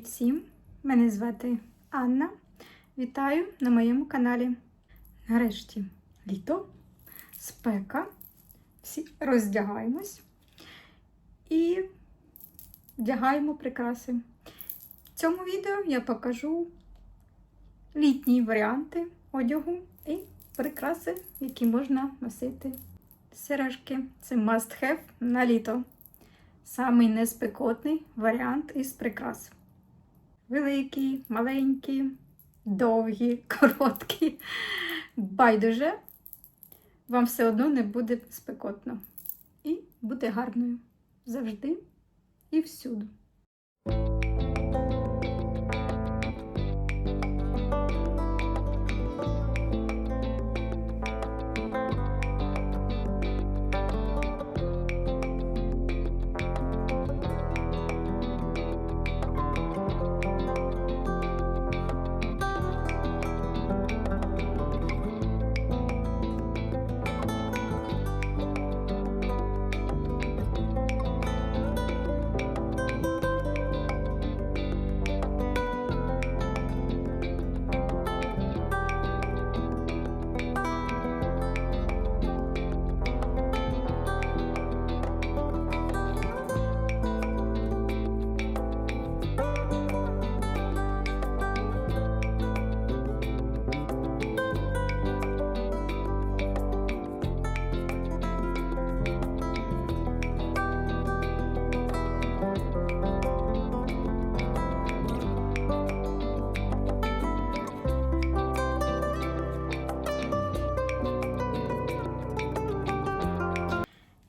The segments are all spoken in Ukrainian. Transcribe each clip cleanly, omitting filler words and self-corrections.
Привіт всім! Мене звати Анна. Вітаю на моєму каналі. Нарешті літо, спека. Всі роздягаємось і вдягаємо прикраси. В цьому відео я покажу літні варіанти одягу і прикраси, які можна носити. Сережки – це must have на літо. Самий неспекотний варіант із прикрас. Великі, маленькі, довгі, короткі. Байдуже, вам все одно не буде спекотно. І буде гарною завжди і всюди.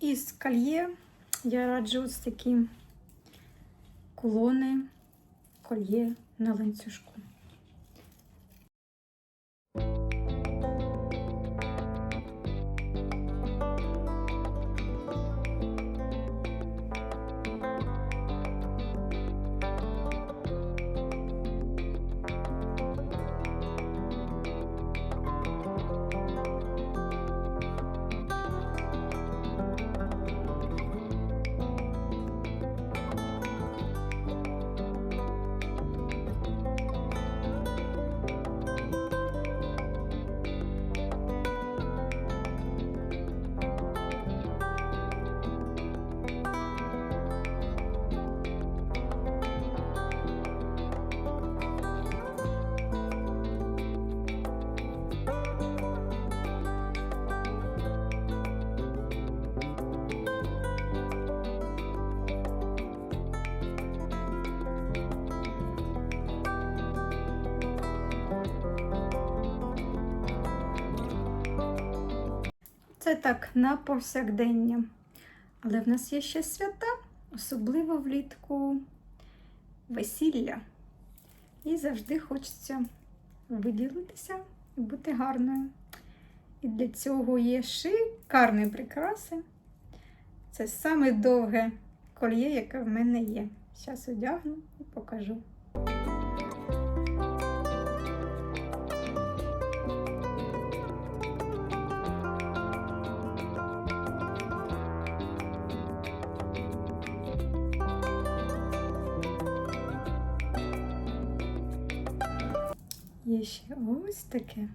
Із кольє я раджу ось такі кулони, кольє на ланцюжку. Це так на повсякдення. Але в нас є ще свята, особливо влітку весілля. І завжди хочеться виділитися і бути гарною. І для цього є шикарні прикраси. Це саме довге кольє, яке в мене є. Зараз одягну і покажу. Є ще ось таке.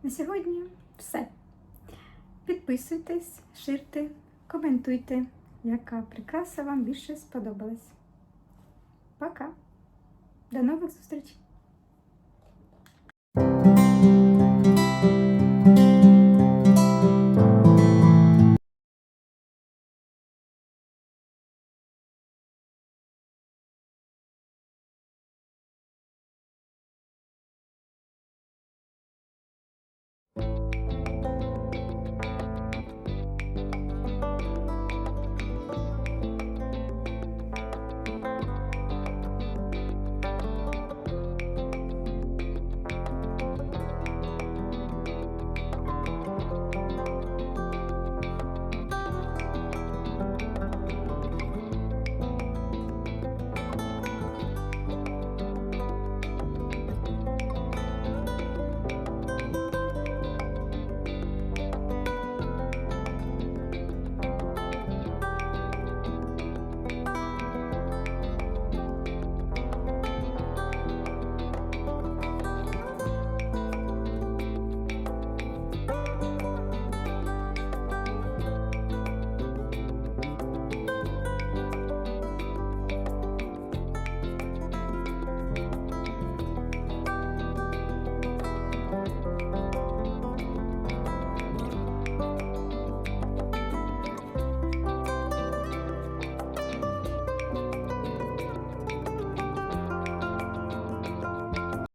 На сьогодні все. Підписуйтесь, ширте, коментуйте, яка прикраса вам більше сподобалась. Пока! До нових зустрічей!